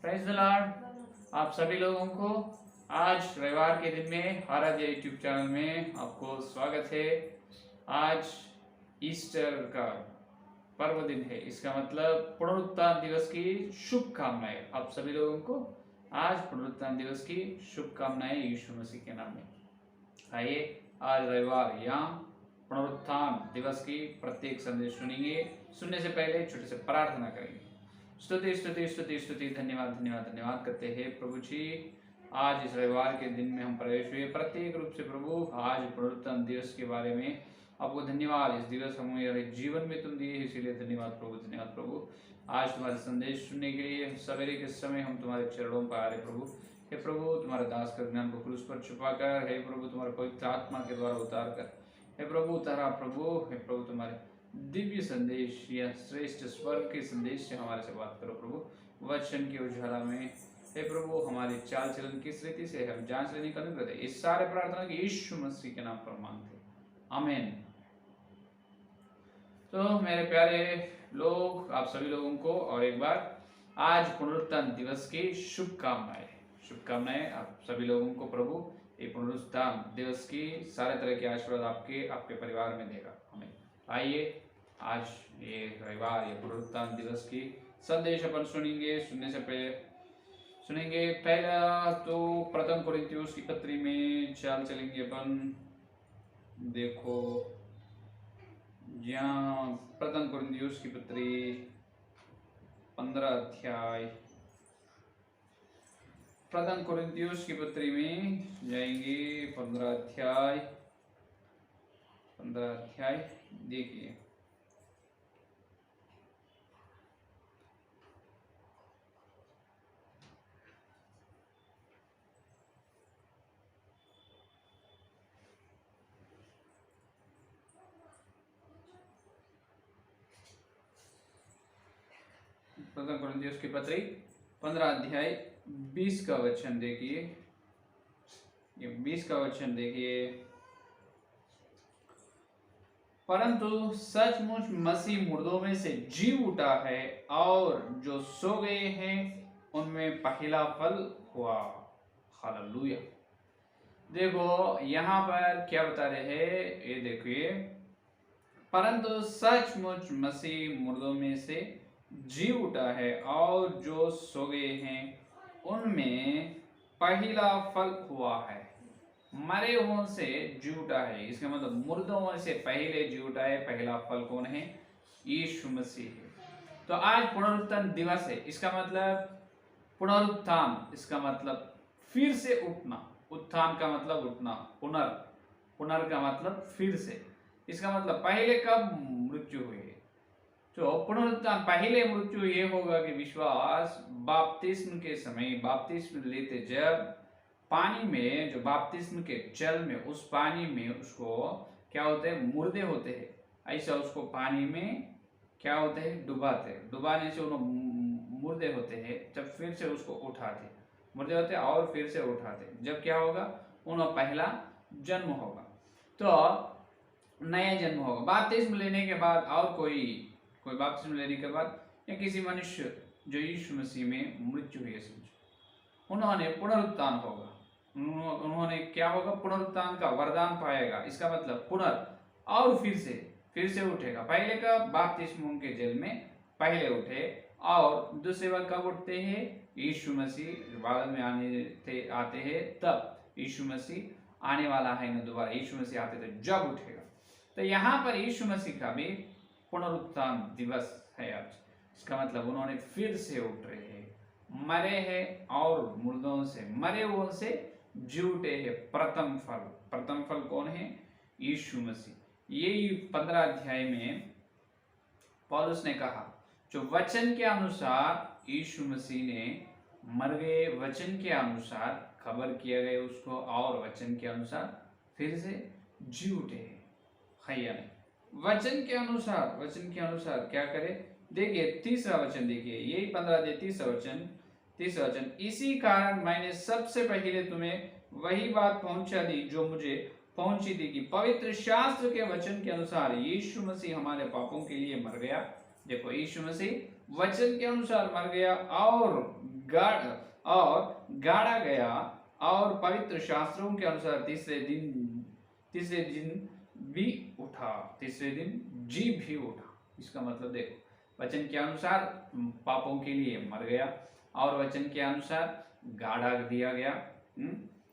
Praise the Lord. आप सभी लोगों को आज रविवार के दिन में आराध्य यूट्यूब चैनल में आपको स्वागत है। आज ईस्टर का पर्व दिन है, इसका मतलब पुनरुत्थान दिवस की शुभकामनाएं आप सभी लोगों को। आज पुनरुत्थान दिवस की शुभकामनाएं यीशु मसीह के नाम में। आइए आज रविवार यहाँ पुनरुत्थान दिवस की प्रत्येक संदेश सुनेंगे। सुनने से पहले छोटे से प्रार्थना करेंगे। स्तुति स्तुति स्तुति स्तुति धन्यवाद धन्यवाद धन्यवाद करते हैं प्रभु जी। आज इस रविवार के दिन में हम प्रवेश हुए प्रत्येक रूप से प्रभु। आज पुनरुत्थान दिवस के बारे में आपको धन्यवाद। इस दिवस हमें जीवन में तुम दिए, इसीलिए धन्यवाद प्रभु, धन्यवाद प्रभु। आज तुम्हारे संदेश सुनने के लिए सवेरे के समय हम तुम्हारे चरणों पर आ रहे प्रभु। हे प्रभु, तुम्हारे दास का ज्ञान को क्रूस पर छुपा कर, हे प्रभु तुम्हारे पवित्र आत्मा के द्वारा उतार कर, हे प्रभु उतारा प्रभु। हे प्रभु तुम्हारे दिव्य संदेश या श्रेष्ठ स्वर्ग के संदेश से हमारे से बात करो प्रभु। वचन की उजाला में हे प्रभु हमारी चाल चलन किस रीति से हम जांच लेने का अनुग्रह दे। इस सारे प्रार्थना के यीशु मसीह के नाम पर मांगते, आमीन। तो मेरे प्यारे लोग, आप सभी लोगों को और एक बार आज पुनरुत्थान दिवस की शुभकामनाएं। शुभकामनाएं आप सभी लोगों को प्रभु ये पुनरुत्थान दिवस की सारे तरह के आशीर्वाद आपके परिवार में देगा, आमीन। आइए आज ये रविवार, ये पुनरुत्थान दिवस की संदेश अपन सुनेंगे। सुनने से पहले सुनेंगे पहला तो प्रथम कोरिन्थियोस की पत्री में चलेंगे अपन। देखो यहाँ प्रथम कोरिन्थियोस की पत्री 15 अध्याय, प्रथम कोरिन्थियोस की पत्री में जाएंगे 15 अध्याय देखिए। प्रथम कोरिन्थियोस की पत्री 15 अध्याय 20 का वचन देखिए। ये 20 का वचन देखिए। परंतु सचमुच मसीह मुर्दों में से जी उठा है और जो सो गए हैं उनमें पहला फल हुआ। हालेलुया। देखो यहाँ पर क्या बता रहे हैं, ये देखिए। परंतु सचमुच मसीह मुर्दों में से जी उठा है और जो सो गए हैं उनमें पहला फल हुआ है। मरे हुओं से जी उठा है, इसका मतलब मुर्दों से पहले जी उठा है। पहला फल कौन है? यीशु मसीह है। तो आज पुनरुत्थान दिवस है, इसका मतलब पुनरुत्थान, इसका मतलब फिर से उठना। उत्थान का मतलब उठना, पुनर का मतलब फिर से। इसका मतलब पहले कब मृत्यु हुई है? तो पुनरुत्थान पहले मृत्यु ये होगा कि विश्वास बपतिस्म के समय, बपतिस्म लेते जब पानी में, जो बपतिस्म के जल में, उस पानी में उसको क्या होते हैं? मुर्दे होते हैं। ऐसा उसको पानी में क्या होते हैं? डुबाते हैं। डुबाने से उन्होंने मुर्दे होते हैं। जब फिर से उसको उठाते, मुर्दे होते हैं और फिर से उठाते, जब क्या होगा? उन्होंने पहला जन्म होगा। तो नया जन्म होगा बपतिस्म लेने के बाद। और कोई बपतिस्म लेने के बाद या किसी मनुष्य जो यीशु मसीह में मृत्यु हुई है, उन्होंने पुनरुत्थान होगा। उन्होंने क्या होगा? पुनरुत्थान का वरदान पाएगा। इसका मतलब पुनर, और फिर से उठेगा। पहले का बपतिस्म उनके जल में पहले उठे, और दूसरे बार कब उठते हैं? यीशु मसीह बाद में आते हैं, तब यीशु मसीह आने वाला है ना दोबारा। यीशु मसीह आते थे जब उठेगा। तो यहाँ पर यीशु मसीह का भी पुनरुत्थान दिवस है आज। इसका मतलब उन्होंने फिर से उठ रहे हैं, मरे हैं और मुर्दों से, मरे हुओं से जी उठे हैं। प्रथम फल कौन है? यीशु मसीह। यही 15 अध्याय में पौलुस ने कहा, जो वचन के अनुसार यीशु मसीह ने मर गए, वचन के अनुसार खबर किया गया उसको, और वचन के अनुसार फिर से जी उठे हैं। वचन के अनुसार क्या करे? देखिए तीसरा वचन देखिए, यही 15 दे तीसरा वचन। इसी कारण मैंने सबसे पहले तुम्हें वही बात पहुंचा दी जो मुझे पहुंची थी, कि पवित्र शास्त्र के वचन के अनुसार यीशु मसीह हमारे पापों के लिए मर गया। देखो, यीशु मसीह वचन के अनुसार मर गया और गाड़ और गाड़ा गया और पवित्र शास्त्रों के अनुसार तीसरे दिन भी उठा, तीसरे दिन जी भी उठा। इसका मतलब देखो, वचन के अनुसार पापों के लिए मर गया और वचन के अनुसार गाड़ा दिया गया,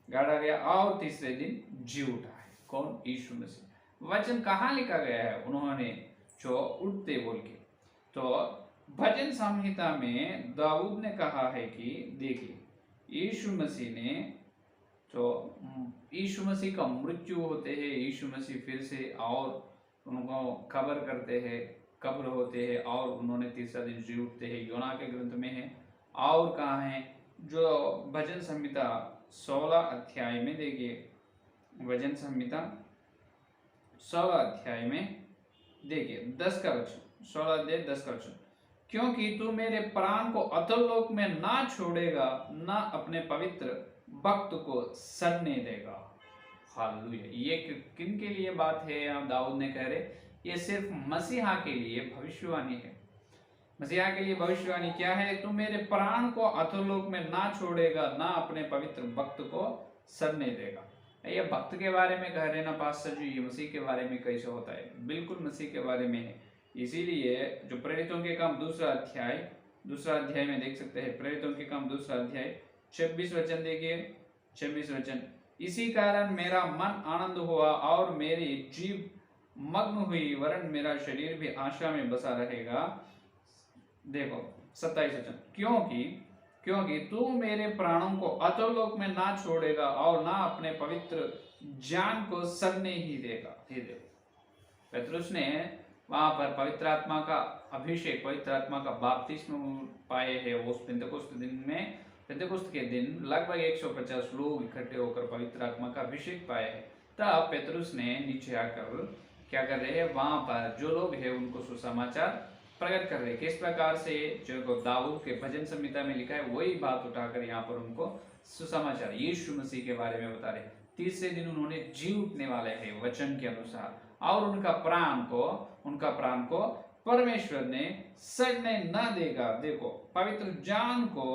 गाड़ा गया और तीसरे दिन जी उठा है। कौन? यीशु मसीह। वचन कहाँ लिखा गया है? उन्होंने जो उठते बोल के। तो भजन संहिता में दाऊद ने कहा है कि देखिए, यीशु मसीह ने जो यीशु मसीह का मृत्यु होते हैं, यीशु मसीह फिर से और उनको कब्र करते हैं, कब्र होते हैं और उन्होंने तीसरा दिन जी उठते हैं, योना के ग्रंथ में है। और कहाँ है? जो भजन संहिता 16 अध्याय में देखिए, भजन संहिता 16 अध्याय में देखिए 10 का वचन, 16 अध्याय 10 का वचन, क्योंकि तू मेरे प्राण को अधोलोक में ना छोड़ेगा, ना अपने पवित्र भक्त को सड़ने देगा। हालेलुया। ये किन के लिए बात है? यहाँ दाऊद ने कह रहे, ये सिर्फ मसीहा के लिए भविष्यवाणी है। मसीहा के लिए भविष्यवाणी क्या है? तू मेरे प्राण को अधोलोक में ना छोड़ेगा, ना अपने पवित्र भक्त को सड़ने देगा। ये भक्त के बारे में कह रहे ना पास्टर जी, ये मसीह के बारे में कैसे होता है? बिल्कुल मसीह के बारे में है। इसीलिए जो प्रेरितों के काम दूसरा अध्याय में देख सकते हैं, प्रेरितों के काम दूसरा अध्याय 26 वचन देखिए, 26 वचन, इसी कारण मेरा मन आनंद हुआ और मेरी जीभ मग्न हुई, वरन मेरा शरीर भी आशा में बसा रहेगा। देखो 27 वचन, क्योंकि तू मेरे प्राणों को अधोलोक में ना छोड़ेगा और ना अपने पवित्र जान को सड़ने ही देगा। ये देखो, पतरस ने वहां पर पवित्र आत्मा का अभिषेक, पवित्र आत्मा का बपतिस्मा पाए है। उस पेंतेकोस्त के दिन लगभग 150 लोग इकट्ठे होकर पवित्र आत्मा का अभिषेक पाए हैं। तब पतरस ने नीचे आकर क्या कर रहे हैं? वहां पर जो लोग हैं उनको सुसमाचार प्रकट कर रहे। किस प्रकार से? जो दाऊद के भजन संहिता में लिखा है वही बात उठाकर यहाँ पर उनको सुसमाचार यीशु मसीह के बारे में बता रहे। तीसरे दिन उन्होंने जी उठने वाले हैं वचन के अनुसार, और उनका प्राण को परमेश्वर ने सड़ने न देगा। देखो, पवित्र जान को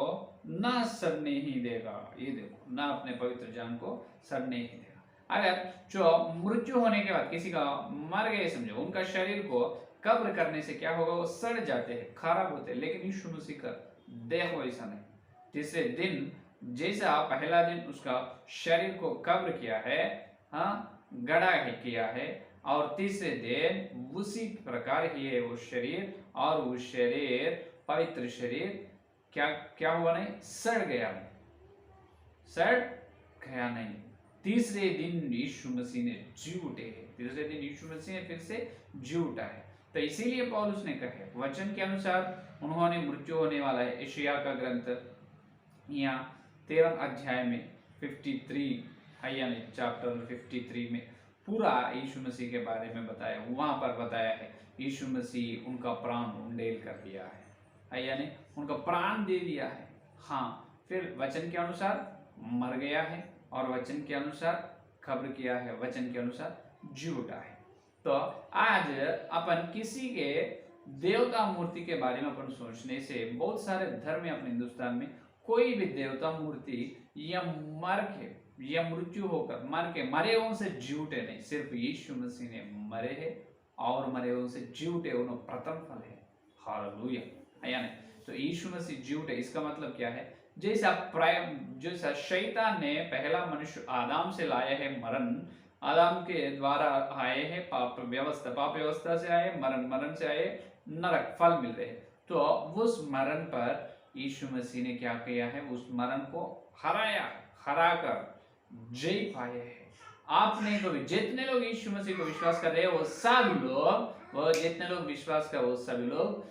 न सड़ने ही देगा। ये देखो, ना अपने पवित्र जान को सड़ने ही देगा। अगर जो मृत्यु होने के बाद किसी का मर गए समझो, उनका शरीर को कब्र करने से क्या होगा? वो सड़ जाते हैं, खराब होते हैं। लेकिन यीशु मसीह का देखो ऐसा नहीं। तीसरे दिन जैसा पहला दिन उसका शरीर को कब्र किया है, गड़ा किया है, और तीसरे दिन उसी प्रकार ही है वो शरीर, और वो शरीर, पवित्र शरीर क्या हुआ नहीं? सड़ गया नहीं। तीसरे दिन यीशु मसीह ने जी उठे हैं। तीसरे दिन यीशु मसीह ने फिर से जी उठा है। तो इसीलिए पौलुस ने कहा, वचन के अनुसार उन्होंने मृत्यु होने वाला है। यशायाह का ग्रंथ यहाँ 13 अध्याय में 53 यानी चैप्टर 53 में पूरा यीशु मसीह के बारे में बताया। वहां पर बताया है यीशु मसीह उनका प्राण उंडेल कर दिया है, यानी उनका प्राण दे दिया है। फिर वचन के अनुसार मर गया है, और वचन के अनुसार कब्र किया है, वचन के अनुसार जी उठा है। तो आज अपन किसी के देवता मूर्ति के बारे में अपन सोचने से, बहुत सारे धर्म है अपने हिंदुस्तान में, कोई भी देवता मूर्ति या मर के या मृत्यु होकर मरे हुओं से जी उठे नहीं। सिर्फ यीशु मसीह ने मरे हैं और मरे हुओं से जी उठे, उन्होंने प्रथम फल है। हालेलुया। यानी तो यीशु मसीह जी उठे, इसका मतलब क्या है? जैसा शैतान ने पहला मनुष्य आदम से लाया है मरण, आदम के द्वारा आए हैं पाप व्यवस्था से आए मरण से आए नरक, फल मिल रहे। तो उस मरण पर यीशु मसीह ने क्या किया है? उस मरण को हराकर जय पाए हैं। आपने को भी, जितने लोग यीशु मसीह को विश्वास कर रहे हैं वो सभी लोग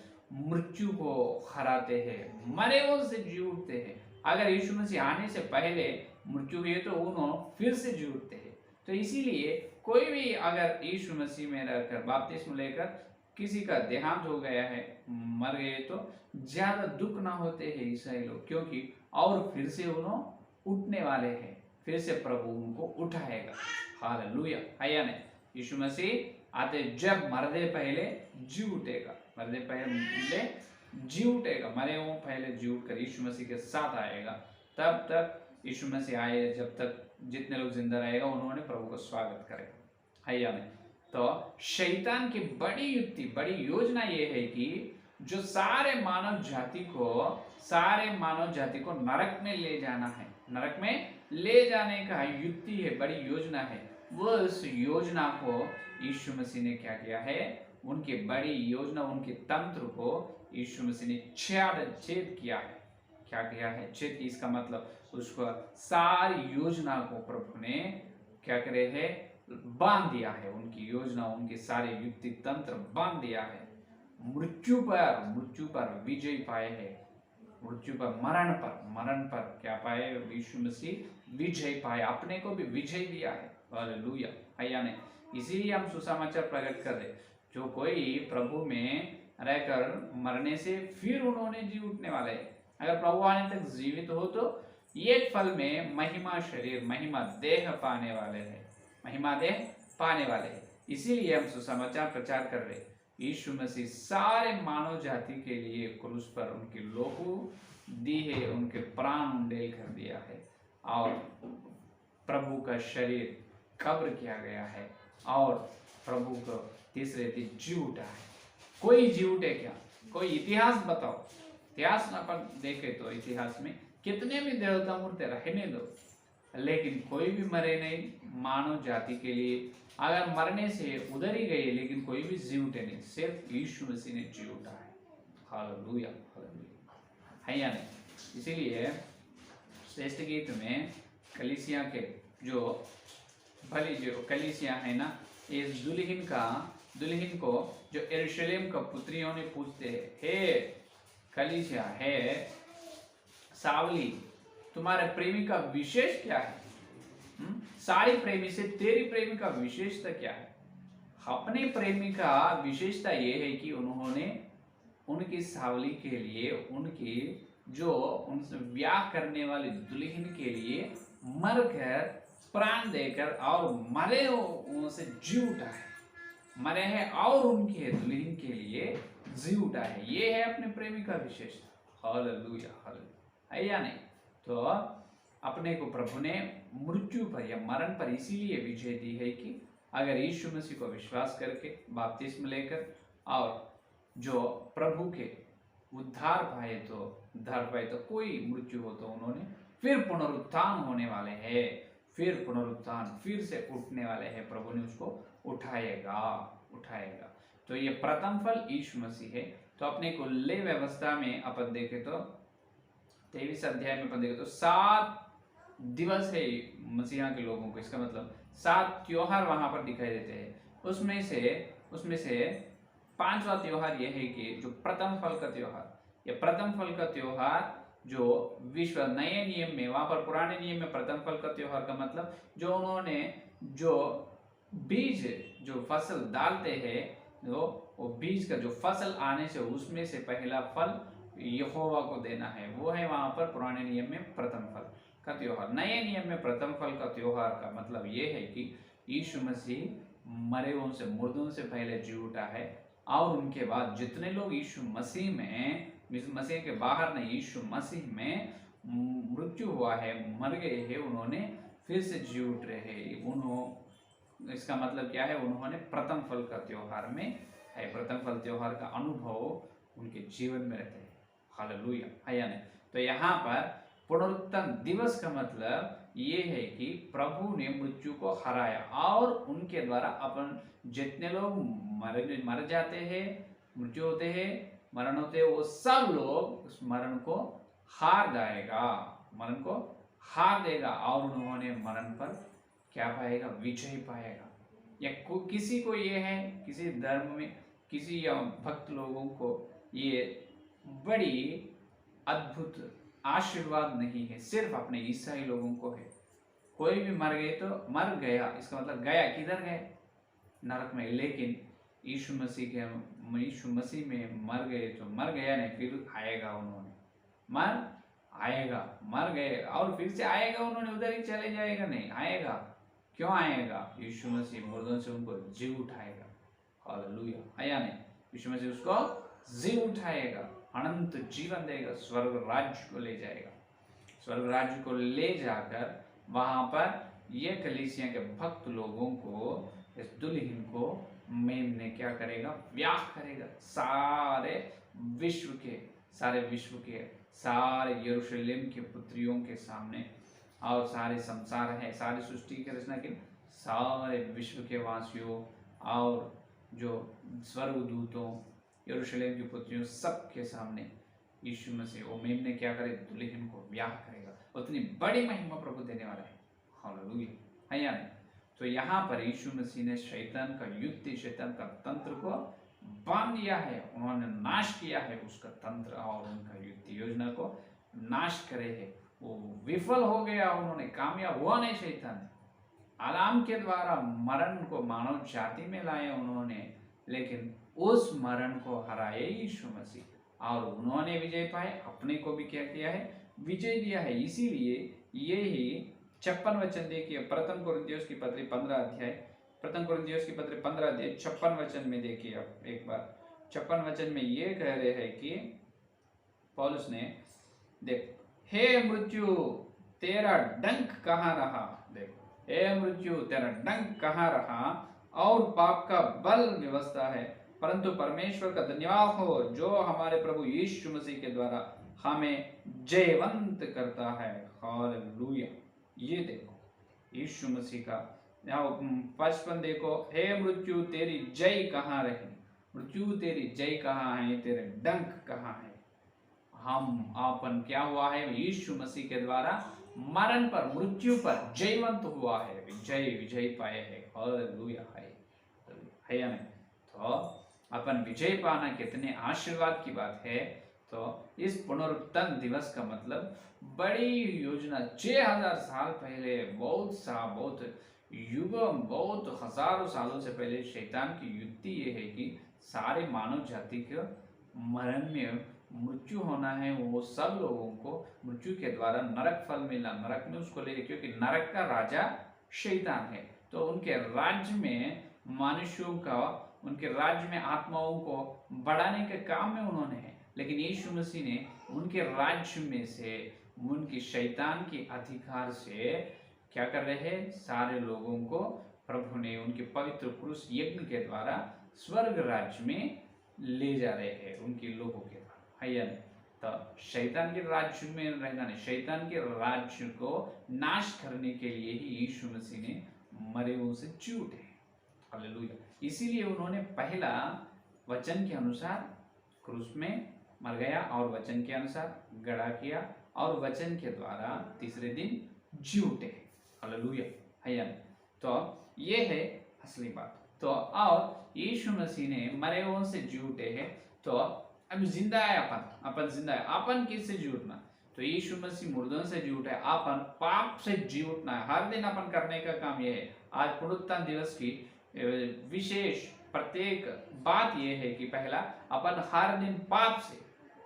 मृत्यु को हराते हैं, मरे हुए से जी उठते हैं। अगर यीशु मसीह आने से पहले मृत्यु हुई तो उन्होंने फिर से जी उठते हैं। तो इसीलिए कोई भी अगर यीशु मसीह में रहकर बपतिस्मा लेकर किसी का देहांत हो गया है, मर गए, तो ज्यादा दुख ना होते हैं ईसाई लोग, क्योंकि और फिर से उन्होंने उठने वाले हैं, फिर से प्रभु उनको उठाएगा। हालेलुया। है नहीं? यीशु मसीह आते जब मरदे पहले जी उठेगा, मरदे पहले जी उठेगा, मरे हुओं पहले जी उठकर यीशु मसीह के साथ आएगा। तब तक यीशु मसीह आए, जब तक जितने लोग जिंदा रहेगा उन्होंने प्रभु का स्वागत करेगा, है या नहीं। तो शैतान की बड़ी युक्ति, बड़ी योजना ये है कि जो सारे मानव जाति को नरक में ले जाना है, नरक में ले जाने का युक्ति है, बड़ी योजना है। वो उस योजना को यीशु मसीह ने क्या किया है, उनकी बड़ी योजना, उनके तंत्र को यीशु मसीह ने छेद किया है। क्या किया है? छेद की, इसका मतलब उसको सारी योजना को प्रभु ने क्या करे है, बांध दिया है। उनकी योजना, उनके सारे युक्ति तंत्र बांध दिया है। मृत्यु पर विजय पाए है, मृत्यु पर, मरण पर क्या पाए, यीशु मसीह विजय पाए, अपने को भी विजय दिया है। हालेलुया, है या नहीं। इसीलिए हम सुसमाचार प्रकट कर रहे, जो कोई प्रभु में रहकर मरने से फिर उन्होंने जी उठने वाले हैं, अगर प्रभु आने तक जीवित हो तो एक फल में महिमा शरीर, महिमा देह पाने वाले हैं, महिमा देह पाने वाले हैं। इसीलिए हम सुसमाचार प्रचार कर रहे, यीशु मसीह सारे मानव जाति के लिए क्रूस पर उनके लहू दी है, उनके प्राण उंडेल कर दिया है, और प्रभु का शरीर कब्र किया गया है, और प्रभु को तीसरे दिन जी उठा है। कोई जी उठे क्या? कोई इतिहास बताओ, इतिहास में अपन देखे तो इतिहास में कितने भी देवता मूर्ति रहने दो, लेकिन कोई भी मरे नहीं मानव जाति के लिए। अगर मरने से उधर ही गए, लेकिन कोई भी जी उठे नहीं, सिर्फ यीशु मसीह ने जी उठा है। हालेलुया, हालेलुया, है या नहीं। इसीलिए श्रेष्ठ गीत में कलीसिया के जो भली जो कलीसिया है ना, इस दुल्हन को जो यरूशलेम का पुत्रियों ने पूछते हैं, हे कलीसिया, हे सावली, तुम्हारे प्रेमी का विशेष क्या है? सारी प्रेमी से तेरी प्रेमी का विशेषता क्या है? अपने प्रेमी का विशेषता ये है कि उन्होंने उनकी सावली के लिए, उनकी जो उनसे ब्याह करने वाली दुल्हन के लिए मरकर, प्राण देकर और मरे उनसे जी उठा है, मरे हैं और उनके दुल्हन के लिए जी उठा है। ये है अपने प्रेमी का विशेषता। हालेलुया, हालेलुया, है या नहीं। तो अपने को प्रभु ने मृत्यु पर या मरण पर इसीलिए विजय दी है कि अगर यीशु मसीह को विश्वास करके बपतिस्म लेकर और जो प्रभु के उद्धार पाए तो, उद्धार पाए तो, कोई मृत्यु हो तो उन्होंने फिर पुनरुत्थान होने वाले हैं, फिर पुनरुत्थान, फिर से उठने वाले हैं, प्रभु ने उसको उठाएगा। तो ये प्रथम फल यीशु मसीह है। तो अपने को ले व्यवस्था में अपन देखे तो 23 अध्याय में अपन देखे तो 7 दिवस है मसीहा के लोगों को, इसका मतलब 7 त्योहार वहां पर दिखाई देते हैं। उसमें से 5वां त्योहार यह है कि जो प्रथम फल का त्योहार, ये प्रथम फल का त्योहार जो विश्व नए नियम में, वहां पर पुराने नियम में प्रथम फल का त्योहार का मतलब जो उन्होंने जो बीज, जो फसल डालते हैं, वो बीज का जो फसल आने से उसमें से पहला फल यहोवा को देना है, वो है वहां पर पुराने नियम में प्रथम फल का त्योहार। नए नियम में प्रथम फल का त्योहार का मतलब ये है कि यीशु मसीह मरे हुओं से, मुर्दों से पहले जी उठा है, और उनके बाद जितने लोग यीशु मसीह में, मसीह के बाहर नहीं, यीशु मसीह में मृत्यु हुआ है, मर गए हैं, उन्होंने फिर से जी उठ रहे हैं। इसका मतलब क्या है? उन्होंने प्रथम फल का त्योहार में है, प्रथम फल त्योहार का अनुभव उनके जीवन में रहते हैं। हालेलुया, है या नहीं। तो यहाँ पर पुनरुत्थान दिवस का मतलब ये है कि प्रभु ने मृत्यु को हराया, और उनके द्वारा अपन जितने लोग मर जाते हैं, मृत्यु होते हैं, मरण होते हैं, वो सब लोग उस मरण को हार जाएगा, मरण को हार देगा, और उन्होंने मरण पर क्या पाएगा? विजय पाएगा। या किसी को ये है, किसी धर्म में किसी या भक्त लोगों को ये बड़ी अद्भुत आशीर्वाद नहीं है, सिर्फ अपने ईसाई लोगों को है। कोई भी मर गए तो मर गया, इसका मतलब गया किधर गए? नरक में। लेकिन यीशु मसीह में मर गए तो मर गया नहीं, फिर आएगा, उन्होंने मर गए और फिर से आएगा, उन्होंने उधर ही चले जाएगा, नहीं आएगा। क्यों आएगा? यीशु मसीह मुर्दों से उनको जी उठाएगा। हालेलुया, है या नहीं। यीशु मसीह उसको जी उठाएगा, अनंत जीवन देगा, स्वर्ग राज्य को ले जाएगा। स्वर्ग राज्य को ले जाकर वहां पर ये कलीसिया के भक्त लोगों को, इस दुल्हन को मेमने क्या करेगा, ब्याह करेगा। सारे विश्व के सारे यरूशलेम के पुत्रियों के सामने, और सारे संसार है, सारी सृष्टि की रचना के सारे विश्व के वासियों और जो स्वर्गदूतों, यरूशलेम की पुत्रियों, सबके सामने यीशु मसीह वो मेमने क्या करे, दुल्हन को ब्याह करेगा। उतनी बड़ी महिमा प्रभु देने वाला है। हालेलुया, है या नहीं? तो यहाँ पर यीशु मसीह ने शैतान का युक्ति, शैतान का तंत्र को बांध दिया है, उन्होंने नाश किया है उसका तंत्र और उनका युक्ति योजना को नाश करे है। वो विफल हो गया, उन्होंने कामयाब हुआ नहीं। शैतान आलाम के द्वारा मरण को मानव जाति में लाया उन्होंने, लेकिन उस मरण को हराए यीशु मसीह और उन्होंने विजय पाए, अपने को भी क्या किया है, विजय दिया है। इसीलिए यही 56 वचन देखिए, प्रथम कुरिन्थियों की पत्री 15 अध्याय, प्रथम कुरिन्थियों की पत्री 15 अध्याय 56 वचन में देखिए आप एक बार। 56 वचन में ये कह रहे हैं कि पौलुस ने, देख, हे मृत्यु तेरा डंक कहाँ रहा, देखो, हे मृत्यु तेरा डंक कहाँ रहा, और पाप का बल व्यवस्था है, परंतु परमेश्वर का धन्यवाद हो जो हमारे प्रभु यीशु मसीह के द्वारा हमें जयवंत करता है। हालेलुया। ये देखो यीशु मसीह का 55 देखो, हे मृत्यु तेरी जय कहाँ रही, मृत्यु तेरी जय कहाँ है, तेरे डंक कहाँ है। हम अपन क्या हुआ है, यीशु मसीह के द्वारा मरण पर, मृत्यु पर जयवंत हुआ है, विजय पाए है। हालेलुया, है या नहीं? तो अपन विजय पाना कितने आशीर्वाद की बात है। तो इस पुनरुत्थान दिवस का मतलब बड़ी योजना 6000 साल पहले, बहुत युगों, बहुत हजारों सालों से पहले शैतान की युक्ति ये है कि सारे मानव जाति के मरण में मृत्यु होना है, वो सब लोगों को मृत्यु के द्वारा नरक फल मिला, नरक में उसको ले, क्योंकि नरक का राजा शैतान है। तो उनके राज्य में मनुष्यों का, उनके राज्य में आत्माओं को बढ़ाने के काम में उन्होंने है, लेकिन यीशु मसीह ने उनके राज्य में से, उनकी शैतान के अधिकार से क्या कर रहे हैं, सारे लोगों को प्रभु ने उनके पवित्र क्रूस यज्ञ के द्वारा स्वर्ग राज्य में ले जा रहे हैं, उनके लोगों के द्वारा, है या नहीं? तो शैतान के राज्य में रहना नहीं, शैतान के राज्य को नाश करने के लिए ही यीशु मसीह ने मरे हुओं से जी उठे। हालेलुया। इसीलिए उन्होंने पहला वचन के अनुसार क्रूस में मर गया और वचन के अनुसार गड़ा किया और वचन के द्वारा तीसरे दिन जी उठे। हालेलुया, है या नहीं? तो ये है असली बात। तो और यीशु मसीह ने मरे हुओं से जी उठे हैं, तो अब जिंदा है अपन जिंदा है। अपन किससे जी उठना? तो यीशु मसीह मुर्दों से जी उठा है, अपन पाप से जी उठना है। हर दिन अपन करने का काम यह है। आज पुनरुत्थान दिवस की विशेष प्रत्येक बात यह है कि पहला, अपन हर दिन पाप से,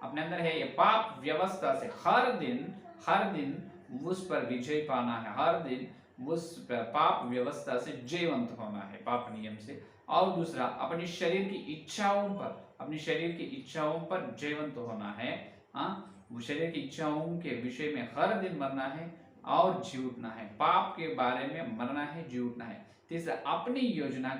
अपने अंदर है ये पाप व्यवस्था से हर दिन उस पर विजय पाना है, हर दिन उस पाप व्यवस्था से जयवंत होना है, पाप नियम से। और दूसरा, अपनी शरीर की इच्छाओं पर जयवंत होना है। वो शरीर की इच्छाओं के विषय में हर दिन मरना है और जी उठना है। पाप के बारे में मरना है, जी उठना है। तीसरा, अपनी योजना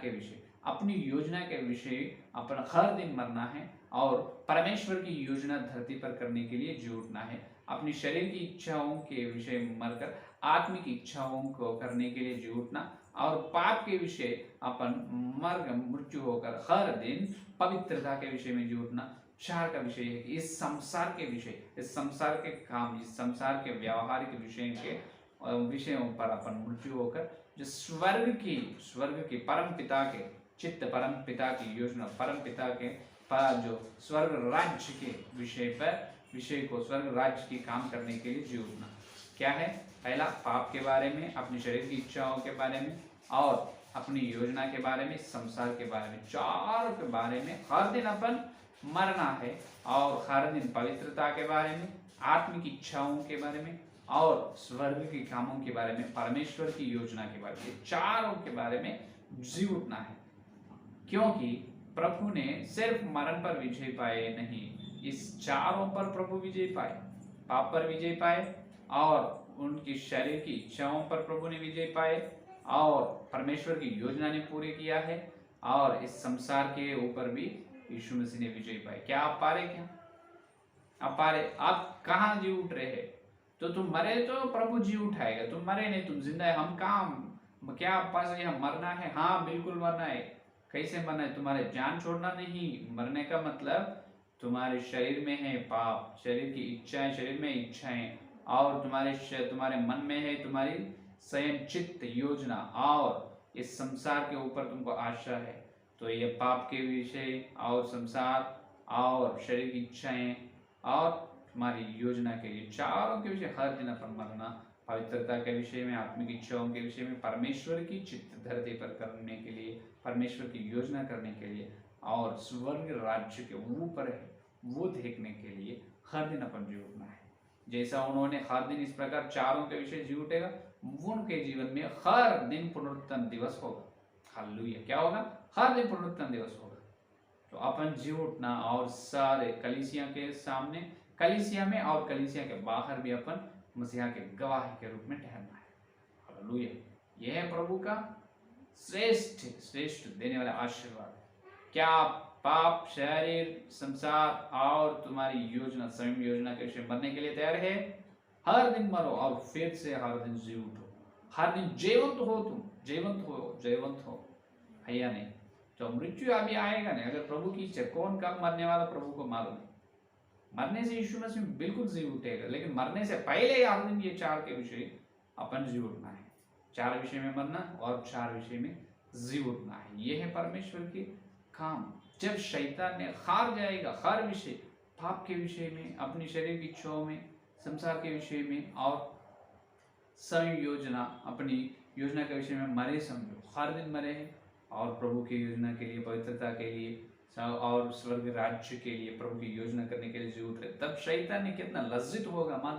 के विषय अपन हर दिन मरना है और परमेश्वर की योजना धरती पर करने के लिए जी उठना है। अपनी शरीर की इच्छाओं के विषय में मरकर आत्मिक इच्छाओं को करने के लिए जी उठना, और पाप के विषय अपन मृत्यु होकर हर दिन पवित्रता के विषय में जी उठना। चार का विषय है कि इस संसार के काम, इस संसार के व्यवहारिक विषयों पर अपन मृत्यु होकर जो स्वर्ग की परम पिता के चित्त, परम पिता की योजना, परम पिता के जो स्वर्ग राज्य के विषय को स्वर्ग राज्य की काम करने के लिए जी उठना। क्या है? पहला, पाप के बारे में, अपनी शरीर की इच्छाओं के बारे में, और अपनी योजना के बारे में, संसार के बारे में, चारों के बारे में हर दिन अपन मरना है। और हर दिन पवित्रता के बारे में, आत्मिक इच्छाओं के बारे में, और स्वर्ग के कामों के बारे में, परमेश्वर की योजना के बारे में, चारों के बारे में जी उठना है। क्योंकि प्रभु ने सिर्फ मरण पर विजय पाए नहीं, इस चारों पर प्रभु विजय पाए, पाप पर विजय पाए और उनकी शरीर की इच्छाओं पर प्रभु ने विजय पाए और परमेश्वर की योजना ने पूरे किया है और इस संसार के ऊपर भी यीशु मसीह ने विजय पाए। क्या आप पा रहे? क्या आप पा रहे? आप कहाँ जी उठ रहे हैं? तो तुम मरे तो प्रभु जी उठाएगा, तुम मरे नहीं, तुम जिंदा है। हम कहाँ, क्या आप पास यहाँ मरना है? हाँ बिल्कुल मरना है। कैसे मरना है? तुम्हारे जान छोड़ना नहीं। मरने का मतलब तुम्हारे शरीर में है पाप, शरीर की इच्छाएं, शरीर में इच्छाएं और तुम्हारे मन में है तुम्हारी स्वयं चित्त योजना और इस संसार के ऊपर तुमको आशा है। तो ये पाप के विषय और संसार और शरीर की इच्छाएं और तुम्हारी योजना के लिए, चारों के विषय हर दिन अपन मरना, पवित्रता के विषय में, आत्मिक इच्छाओं के विषय में, परमेश्वर की चित्त धरती पर करने के लिए, परमेश्वर की योजना करने के लिए और स्वर्ग राज्य के ऊपर है वो देखने के लिए हर दिन अपन जी उठना है। जैसा उन्होंने हर दिन इस प्रकार चारों के विषय जी उठेगा, उनके जीवन में हर दिन पुनरुत्थान दिवस होगा। हालेलुया। क्या होगा? हर दिन पुनरुत्थान दिवस होगा। तो अपन जी उठना और सारे कलीसिया के सामने, कलीसिया में और कलीसिया के बाहर भी अपन मसीहा के गवाह के रूप में ठहरना है। हालेलुया। यह है प्रभु का श्रेष्ठ श्रेष्ठ देने वाला आशीर्वाद। क्या पाप, शरीर, संसार और तुम्हारी योजना, स्वयं योजना के विषय मरने के लिए तैयार है? हर दिन मरो और फिर से हर दिन जी उठो। हर दिन जीवंत हो, तुम जीवंत हो, जीवंत हो है या नहीं? तो मृत्यु अभी आएगा नहीं। अगर प्रभु की इच्छा, कौन कब मरने वाला प्रभु को मालूम है। मरने से यीशु मसीह बिल्कुल जी उठेगा, लेकिन मरने से पहले हर दिन ये चार के विषय अपन जी उठना है। चार विषय में मरना और चार विषय में जी उठना है। ये है परमेश्वर के काम। जब शैतान ने हार जाएगा हर विषय, पाप के विषय में, अपनी शरीर की इच्छाओं में, संसार के विषय में और स्वयं योजना, अपनी योजना के विषय में मरे, समझो हर दिन मरे हैं और प्रभु की योजना के लिए, पवित्रता के लिए और स्वर्ग राज्य के लिए, प्रभु की योजना करने के लिए जी उठ रहे, तब शैतान ने कितना लज्जित होगा। मान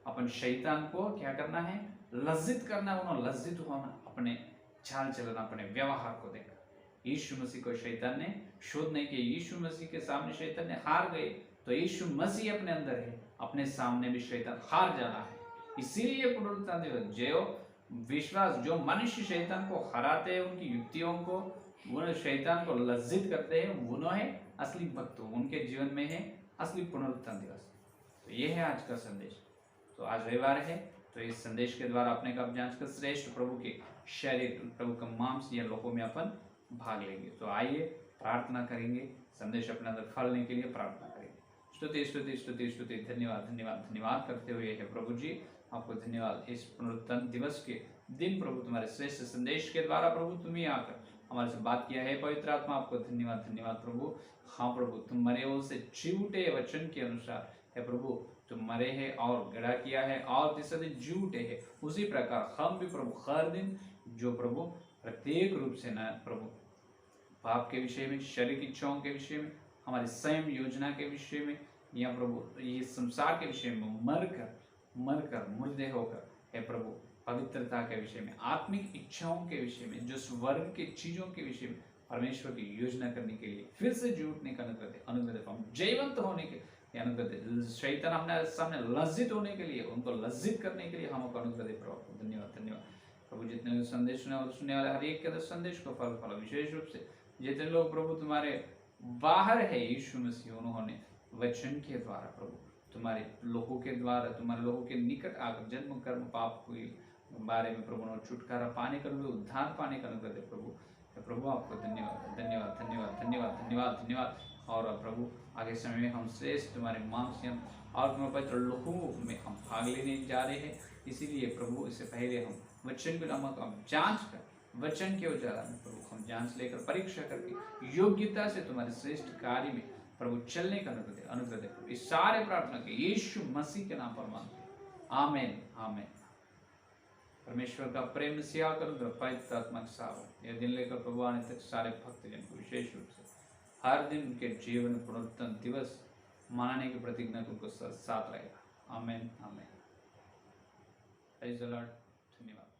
अपन शैतान को क्या करना है? लज्जित करना, उन्होंने लज्जित होना अपने चाल चलन, अपने व्यवहार को देखकर। यीशु मसीह को शैतान ने शोध नहीं किया। यीशु मसीह के सामने शैतान ने हार गए, तो यीशु मसीह अपने अंदर है, अपने सामने भी शैतान हार जाना है। इसीलिए पुनरुत्थान दिवस, जो विश्वास, जो मनुष्य शैतान को हराते हैं, उनकी युक्तियों को, वो शैतान को लज्जित करते हैं, उन्होंने असली भक्त, उनके जीवन में है असली पुनरुत्थान दिवस। तो ये है आज का संदेश। तो आज रविवार है, तो इस संदेश के द्वारा अपने कब जांच कर श्रेष्ठ प्रभु के शरीर, प्रभु का मांस या लोगों में अपन भाग लेंगे। तो आइए प्रार्थना करेंगे, संदेश अपने अंदर फलने के लिए प्रार्थना करेंगे। स्तुति स्तुति स्तुति स्तुति, धन्यवाद धन्यवाद धन्यवाद करते हुए है प्रभु जी, आपको धन्यवाद इस पुनरुत्थान दिवस के दिन प्रभु तुम्हारे श्रेष्ठ संदेश के द्वारा प्रभु तुम्ही आकर हमारे से बात किया है। पवित्र आत्मा आपको धन्यवाद धन्यवाद प्रभु। हाँ प्रभु, तुम मरे हुए से जी उठे वचन के अनुसार है प्रभु, तुम मरे हैं और गड़ा किया है और तीसरे दिन जी उठे है। उसी प्रकार हम भी प्रभु हर दिन जो प्रभु प्रत्येक रूप से न प्रभु पाप के विषय में, शरीर की इच्छाओं के विषय में, हमारी स्वयं योजना के विषय में या प्रभु ये संसार के विषय में मरकर मुर्दे होकर है प्रभु, पवित्रता के विषय में, आत्मिक इच्छाओं के विषय में, जो स्वर्ग के चीजों के विषय में परमेश्वर की योजना करने के लिए फिर से जी उठने का अनुग्रह दे, हम जीवंत होने के अनुग्रह दे, शैतान हमने सामने लज्जित होने के लिए, उनको लज्जित करने के लिए हमको अनुग्रह दे प्रभु। धन्यवाद धन्यवाद प्रभु। जितने संदेश सुने और सुनने वाले हर एक के संदेश को फल फल, विशेष रूप से जितने लोग प्रभु तुम्हारे बाहर है यीशु मसीह, उन्होंने वचन के द्वारा प्रभु तुम्हारे लोगों के द्वारा, तुम्हारे लोगों के निकट आकर जन्म कर्म पाप के बारे में प्रभु ने छुटकारा पाने का, उद्धार पाने का अनुग्रह दे प्रभु। प्रभु आपको धन्यवाद धन्यवाद धन्यवाद धन्यवाद धन्यवाद धन्यवाद। और प्रभु आगे समय में हम श्रेष्ठ तुम्हारे मांस और तुम्हारे पवित्र लोगों में हम भाग लेने जा रहे हैं। इसीलिए प्रभु इससे पहले हम वचन को हम जांच कर, वचन के उजाला में प्रभु हम जांच लेकर, परीक्षा करके योग्यता से तुम्हारे श्रेष्ठ कार्य में प्रभु चलने का अनुग्रह दे प्रभु। इस सारे प्रार्थना के यीशु मसीह के नाम पर मांगते, आमेन आमेन। परमेश्वर का प्रेम सिया कर पवित्र आत्मा के साथ यह दिन लेकर प्रभु आने तक सारे भक्तजन को विशेष रूप से हर दिन उनके जीवन पुनरुत्थान दिवस मनाने की प्रतिज्ञा को उनको साथ रहेगा। Amen amen. Praise the lord. धन्यवाद।